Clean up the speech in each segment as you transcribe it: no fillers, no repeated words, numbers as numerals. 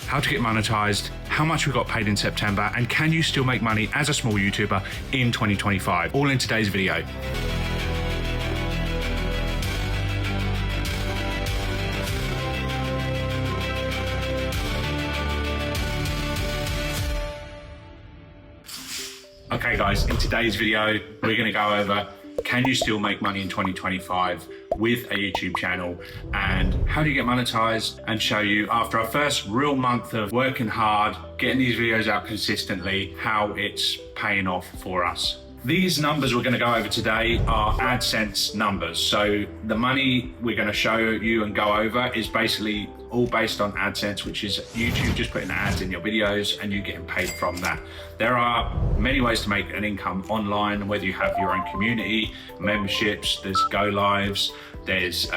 how to get monetized, how much we got paid in September, and can you still make money as a small YouTuber in 2025? All in today's video. Okay guys, in today's video, we're gonna go over, can you still make money in 2025 with a YouTube channel, and how do you get monetized, and show you after our first real month of working hard, getting these videos out consistently, how it's paying off for us. These numbers we're gonna go over today are AdSense numbers. So the money we're gonna show you and go over is basically all based on AdSense, which is YouTube just putting ads in your videos and you getting paid from that. There are many ways to make an income online, whether you have your own community, memberships, there's go lives, there's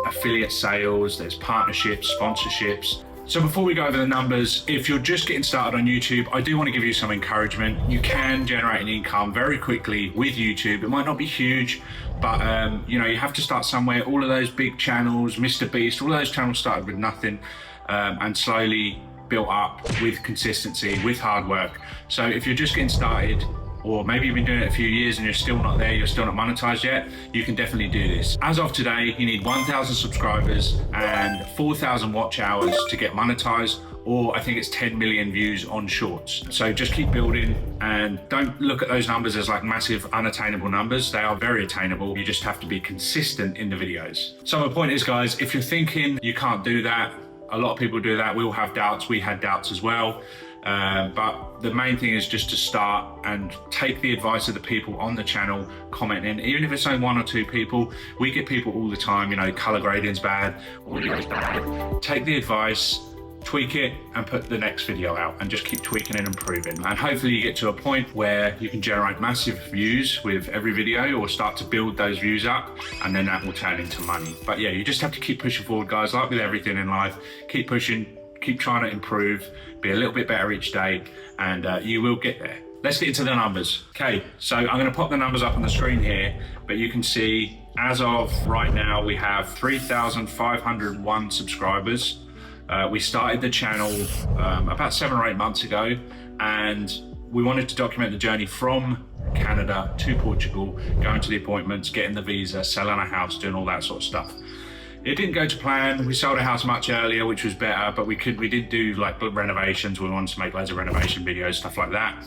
affiliate sales, there's partnerships, sponsorships. So before we go over the numbers, if you're just getting started on YouTube, I do want to give you some encouragement. You can generate an income very quickly with YouTube. It might not be huge, but you know, you have to start somewhere. All of those big channels, Mr. Beast, all of those channels started with nothing and slowly built up with consistency, with hard work. So if you're just getting started, or maybe you've been doing it a few years and you're still not there, you're still not monetized yet, you can definitely do this. As of today, you need 1,000 subscribers and 4,000 watch hours to get monetized, or I think it's 10 million views on shorts. So just keep building and don't look at those numbers as like massive unattainable numbers. They are very attainable. You just have to be consistent in the videos. So my point is, guys, if you're thinking you can't do that, a lot of people do that. We all have doubts. We had doubts as well. But the main thing is just to start and take the advice of the people on the channel commenting. Even if it's only 1 or 2 people, we get people all the time, you know, color grading's bad, audio's bad. Take the advice, tweak it, and put the next video out, and just keep tweaking and improving. And hopefully you get to a point where you can generate massive views with every video, or start to build those views up, and then that will turn into money. But yeah, you just have to keep pushing forward, guys. Like with everything in life, keep pushing, keep trying to improve, be a little bit better each day, and you will get there. Let's get into the numbers. Okay, so I'm gonna pop the numbers up on the screen here, but you can see as of right now, we have 3,501 subscribers. We started the channel about 7 or 8 months ago, and we wanted to document the journey from Canada to Portugal, going to the appointments, getting the visa, selling a house, doing all that sort of stuff. It didn't go to plan. We sold a house much earlier, which was better, but we did do like renovations. We wanted to make loads of renovation videos, stuff like that.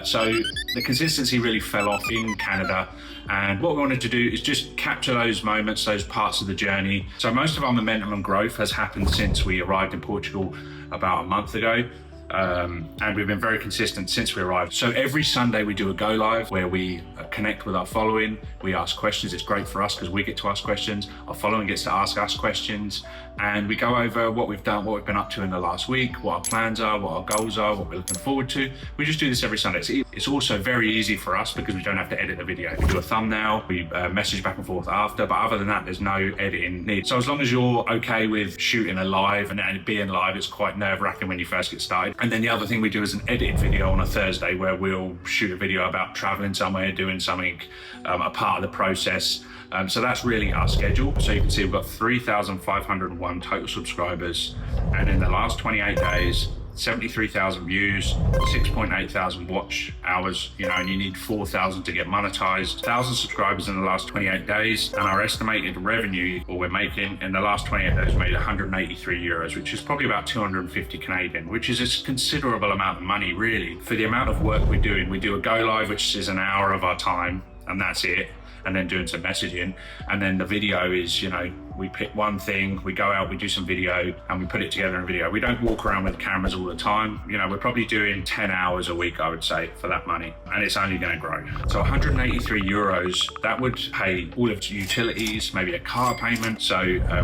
So the consistency really fell off in Canada. And what we wanted to do is just capture those moments, those parts of the journey. So most of our momentum and growth has happened since we arrived in Portugal about a month ago. And we've been very consistent since we arrived. So every Sunday we do a go live where we connect with our following. We ask questions. It's great for us because we get to ask questions. Our following gets to ask us questions, and we go over what we've done, what we've been up to in the last week, what our plans are, what our goals are, what we're looking forward to. We just do this every Sunday. It's also very easy for us because we don't have to edit the video. We do a thumbnail, we message back and forth after, but other than that, there's no editing needed. So as long as you're okay with shooting a live, and being live, it's quite nerve-wracking when you first get started. And then the other thing we do is an edited video on a Thursday where we'll shoot a video about traveling somewhere, doing something, a part of the process. So that's really our schedule. So you can see we've got 3,501 total subscribers, and in the last 28 days, 73,000 views, 6.8 thousand watch hours, you know, and you need 4,000 to get monetized. 1,000 subscribers in the last 28 days, and our estimated revenue, or we're making in the last 28 days, made 183 euros, which is probably about 250 Canadian, which is a considerable amount of money, really. For the amount of work we're doing, we do a go live, which is an hour of our time, and that's it. And then doing some messaging, and then the video is, you know, we pick one thing, we go out, we do some video, and we put it together in video. We don't walk around with cameras all the time. You know, we're probably doing 10 hours a week, I would say, for that money, and it's only going to grow. So 183 euros, that would pay all of the utilities, maybe a car payment. So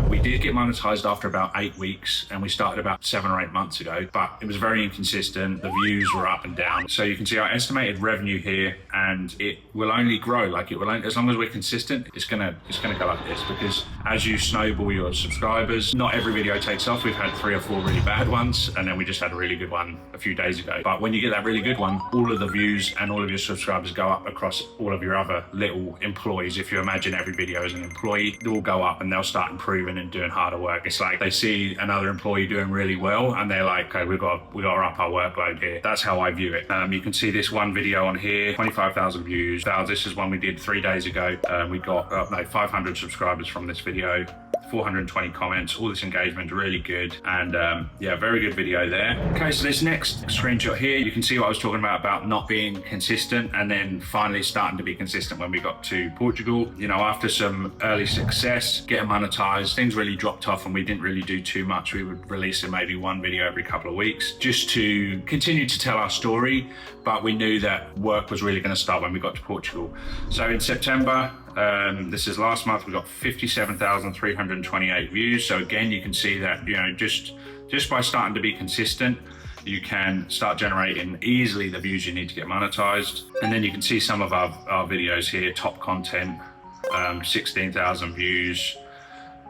we did get monetized after about 8 weeks, and we started about 7 or 8 months ago, but it was very inconsistent. The views were up and down. So you can see our estimated revenue here, and it will only grow. Like, it will only, as long as we're consistent, it's gonna go like this, because as you snowball your subscribers. Not every video takes off. We've had 3 or 4 really bad ones, and then we just had a really good one a few days ago. But when you get that really good one, all of the views and all of your subscribers go up across all of your other little employees. If you imagine every video as an employee, they will go up and they'll start improving and doing harder work. It's like they see another employee doing really well and they're like, okay, we've got to up our workload here. That's how I view it. You can see this one video on here, 25,000 views. This is one we did 3 days ago. We got 500 subscribers from this video, 420 comments, all this engagement, really good. And yeah, very good video there. Okay, so this next screenshot here, you can see what I was talking about not being consistent and then finally starting to be consistent when we got to Portugal. You know, after some early success, getting monetized, things really dropped off and we didn't really do too much. We would release maybe 1 video every couple of weeks just to continue to tell our story. But we knew that work was really going to start when we got to Portugal. So in September, this is last month, we got 57,328 views. So again, you can see that, you know, just by starting to be consistent, you can start generating easily the views you need to get monetized. And then you can see some of our videos here, top content, 16,000 views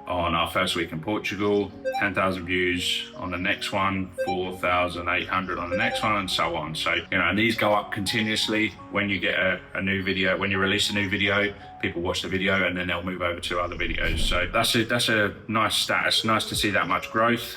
on our first week in Portugal, 10,000 views on the next one, 4,800 on the next one, and so on. So, you know, and these go up continuously when you get a new video. When you release a new video, people watch the video and then they'll move over to other videos. So that's a nice stat. It's nice to see that much growth.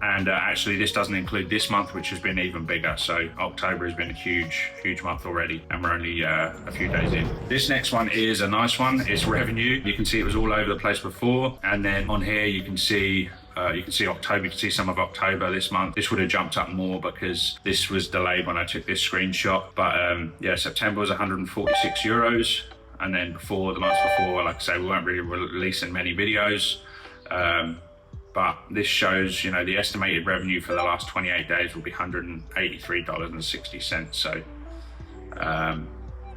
And actually this doesn't include this month, which has been even bigger. So October has been a huge month already, and we're only a few days in. This next one is a nice one. It's revenue. You can see it was all over the place before. And then on here, you can see October, you can see some of October this month. This would have jumped up more because this was delayed when I took this screenshot. But yeah, September was 146 euros. And then the months before, like I say, we weren't really releasing many videos. But this shows, you know, the estimated revenue for the last 28 days will be $183.60. So, and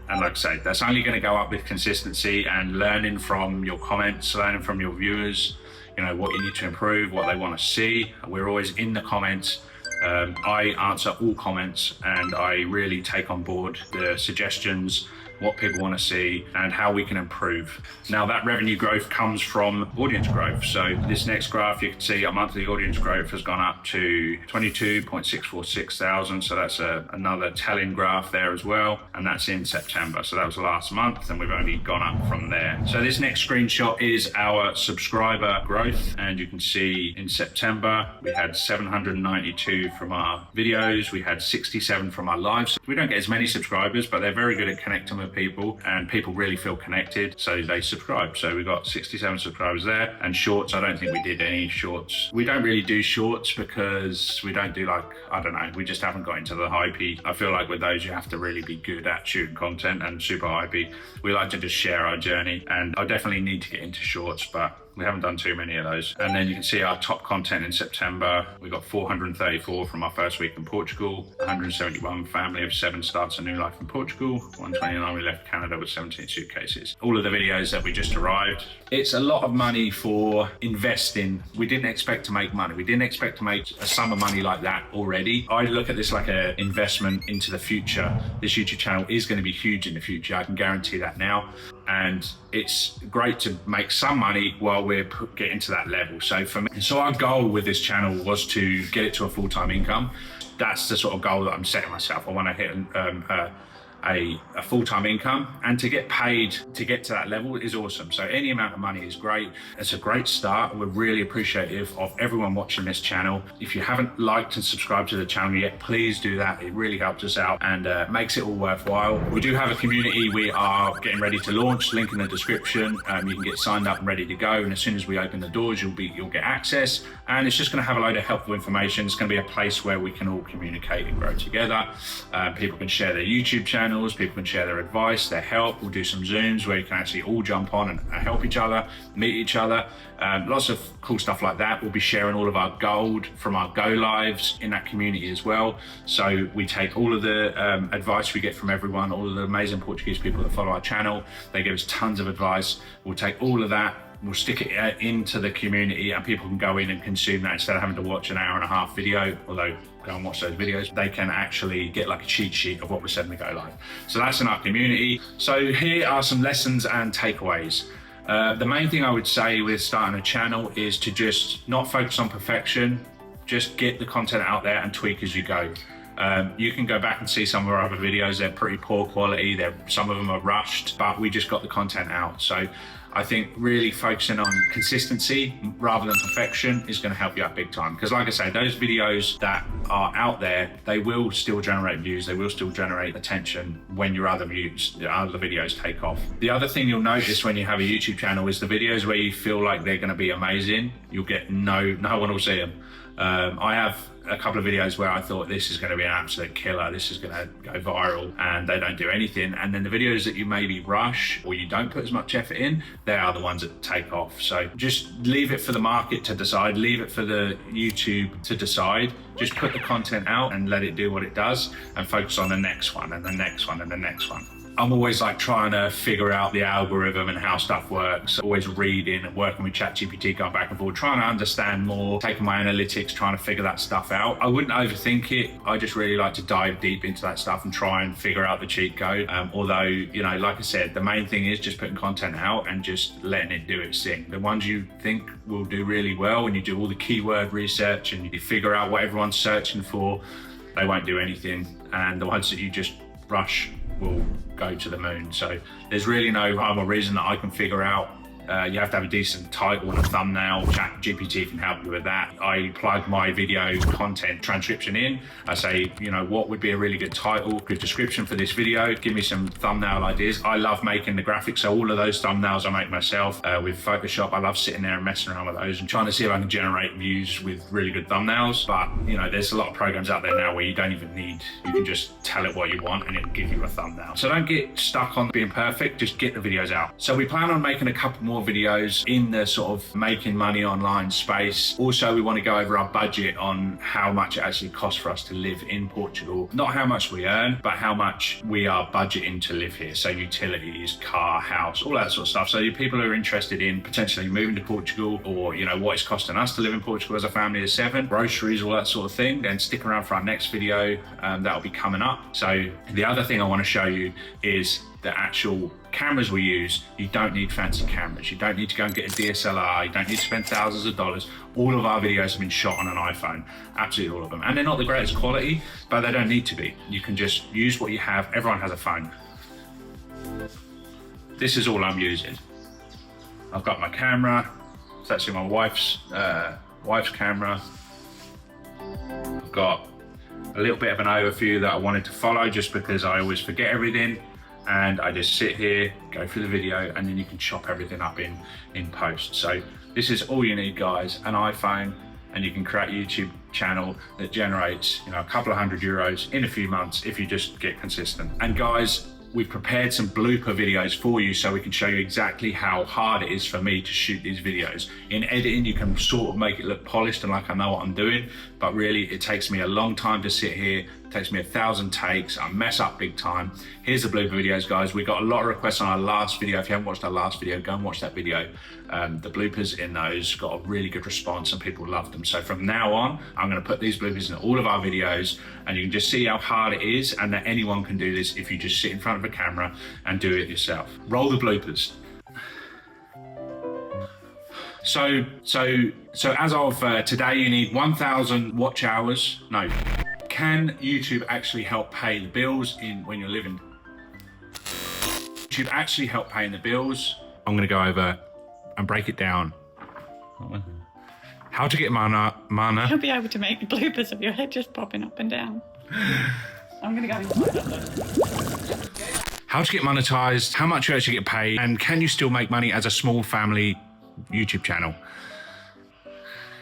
like I say, that's only going to go up with consistency and learning from your comments, learning from your viewers, you know, what you need to improve, what they want to see. We're always in the comments. I answer all comments and I really take on board the suggestions, what people want to see and how we can improve. Now that revenue growth comes from audience growth. So this next graph, you can see our monthly audience growth has gone up to 22.646 thousand. So that's another telling graph there as well. And that's in September. So that was last month and we've only gone up from there. So this next screenshot is our subscriber growth. And you can see in September, we had 792 from our videos. We had 67 from our lives. We don't get as many subscribers, but they're very good at connecting with people and people really feel connected, so they subscribe. So we got 67 subscribers there. And shorts, I don't think we did any shorts. We don't really do shorts because we don't do, like, I don't know, we just haven't got into the hypey. I feel like with those you have to really be good at shooting content and super hypey. We like to just share our journey, and I definitely need to get into shorts, but we haven't done too many of those. And then you can see our top content in September. We got 434 from our first week in Portugal, 171 family of 7 starts a new life in Portugal, 129 we left Canada with 17 suitcases. All of the videos that we just arrived. It's a lot of money for investing. We didn't expect to make money. We didn't expect to make a sum of money like that already. I look at this like an investment into the future. This YouTube channel is going to be huge in the future. I can guarantee that now. And it's great to make some money while we're getting to that level. So for me, so our goal with this channel was to get it to a full-time income. That's the sort of goal that I'm setting myself. I want to hit a full-time income, and to get paid to get to that level is awesome. So any amount of money is great. It's a great start. We're really appreciative of everyone watching this channel. If you haven't liked and subscribed to the channel yet, please do that. It really helps us out and makes it all worthwhile. We do have a community we are getting ready to launch, link in the description. You can get signed up and ready to go, and as soon as we open the doors, you'll get access, and it's just going to have a load of helpful information. It's going to be a place where we can all communicate and grow together. People can share their YouTube channels, people can share their advice, their help. We'll do some Zooms where you can actually all jump on and help each other, meet each other. Lots of cool stuff like that. We'll be sharing all of our gold from our go lives in that community as well. So we take all of the advice we get from everyone, all of the amazing Portuguese people that follow our channel. They give us tons of advice. We'll take all of that, we'll stick it into the community, and people can go in and consume that instead of having to watch an 1.5-hour video, although go and watch those videos. They can actually get like a cheat sheet of what we said in the go live. So that's in our community. So here are some lessons and takeaways. The main thing I would say with starting a channel is to just not focus on perfection, just get the content out there and tweak as you go. You can go back and see some of our other videos, they're pretty poor quality, some of them are rushed, but we just got the content out. So I think really focusing on consistency rather than perfection is going to help you out big time. Because like I say, those videos that are out there, they will still generate views, they will still generate attention when your other videos take off. The other thing you'll notice when you have a YouTube channel is the videos where you feel like they're going to be amazing, you'll get no one will see them. I have a couple of videos where I thought this is going to be an absolute killer, this is going to go viral, and they don't do anything. And then the videos that you maybe rush or you don't put as much effort in, they are the ones that take off. So just leave it for the market to decide, leave it for the YouTube to decide. Just put the content out and let it do what it does and focus on the next one and the next one and the next one. I'm always like trying to figure out the algorithm and how stuff works, always reading and working with ChatGPT, going back and forth, trying to understand more, taking my analytics, trying to figure that stuff out. I wouldn't overthink it. I just really like to dive deep into that stuff and try and figure out the cheat code. Although, you know, like I said, the main thing is just putting content out and just letting it do its thing. The ones you think will do really well, when you do all the keyword research and you figure out what everyone's searching for, they won't do anything. And the ones that you just rush will go to the moon. So there's really no rhyme or reason that I can figure out. You have to have a decent title and a thumbnail. ChatGPT can help you with that. I plug my video content transcription in. I say, you know, what would be a really good title, good description for this video? Give me some thumbnail ideas. I love making the graphics, so all of those thumbnails I make myself with Photoshop. I love sitting there and messing around with those and trying to see if I can generate views with really good thumbnails. But, you know, there's a lot of programs out there now where you don't even need, you can just tell it what you want and it'll give you a thumbnail. So don't get stuck on being perfect, just get the videos out. So we plan on making a couple more videos in the sort of making money online space. Also, we want to go over our budget on how much it actually costs for us to live in Portugal. Not how much we earn, but how much we are budgeting to live here. So utilities, car, house, all that sort of stuff. So you people who are interested in potentially moving to Portugal, or, you know, what it's costing us to live in Portugal as a family of 7, groceries, all that sort of thing, then stick around for our next video that'll be coming up. So the other thing I want to show you is the actual cameras we use. You don't need fancy cameras. You don't need to go and get a DSLR. You don't need to spend thousands of dollars. All of our videos have been shot on an iPhone, absolutely all of them. And they're not the greatest quality, but they don't need to be. You can just use what you have. Everyone has a phone. This is all I'm using. I've got my camera. It's actually my wife's camera. I've got a little bit of an overview that I wanted to follow just because I always forget everything. And I just sit here, go through the video, and then you can chop everything up in post. So this is all you need, guys, an iPhone, and you can create a YouTube channel that generates, you know, a couple of €100 in a few months if you just get consistent. And guys, we've prepared some blooper videos for you so we can show you exactly how hard it is for me to shoot these videos. In editing, you can sort of make it look polished and like I know what I'm doing, but really it takes me a long time to sit here. It takes me 1,000 takes. I mess up big time. Here's the blooper videos, guys. We got a lot of requests on our last video. If you haven't watched our last video, go and watch that video. The bloopers in those got a really good response and people loved them. So from now on, I'm gonna put these bloopers in all of our videos and you can just see how hard it is and that anyone can do this if you just sit in front of a camera and do it yourself. Roll the bloopers. So as of today, you need 1,000 watch hours. No. Can YouTube actually help pay the bills when you're living? YouTube actually help paying the bills. I'm gonna go over and break it down. How to get mana. You'll be able to make bloopers of your head just popping up and down. I'm gonna go inside. How to get monetized, how much you actually get paid, and can you still make money as a small family YouTube channel?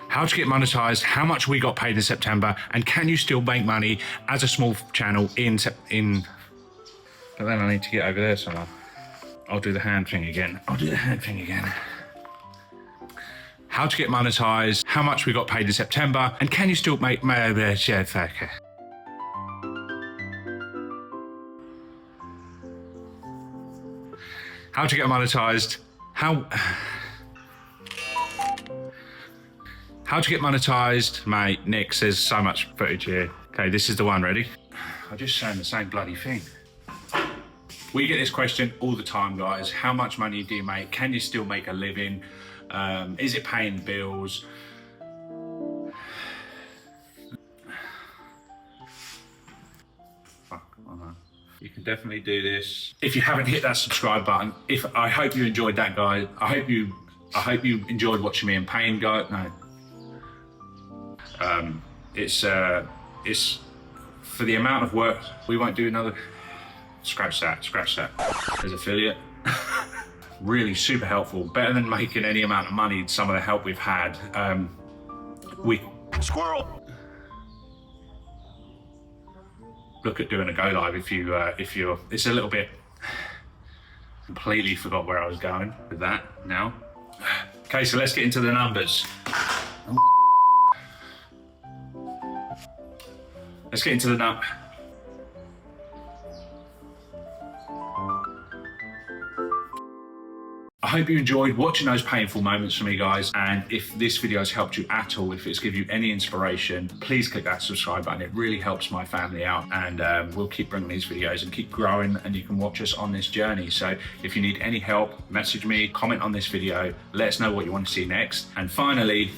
How to get monetized, how much we got paid in September, and can you still make money as a small channel in but then I need to get over there somehow. I'll do the hand thing again. How to get monetized, how much we got paid in September, and can you still make money? How to get monetized, how to get monetized, mate. Nick, there's so much footage here. Okay, this is the one, ready? I'm just saying the same bloody thing. We get this question all the time, guys. How much money do you make? Can you still make a living? Is it paying bills? You can definitely do this. If you haven't hit that subscribe button, I hope you enjoyed that, guys. I hope you enjoyed watching me in pain, guys. No. It's for the amount of work. We won't do another. Scratch that. There's affiliate. Really super helpful. Better than making any amount of money. Some of the help we've had. Squirrel. Look at doing a go live if you're. It's a little bit. Completely forgot where I was going with that now. Okay, so let's get into the numbers. Let's get into the numbers. I hope you enjoyed watching those painful moments for me, guys. And if this video has helped you at all, if it's given you any inspiration, please click that subscribe button. It really helps my family out, and we'll keep bringing these videos and keep growing, and you can watch us on this journey. So if you need any help, message me, comment on this video, let us know what you want to see next. And finally,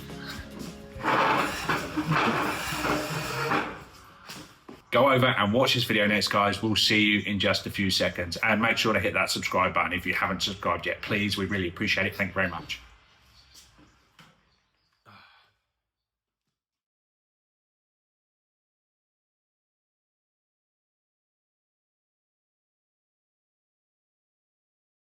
go over and watch this video next, guys. We'll see you in just a few seconds. And make sure to hit that subscribe button if you haven't subscribed yet. Please, we really appreciate it. Thank you very much.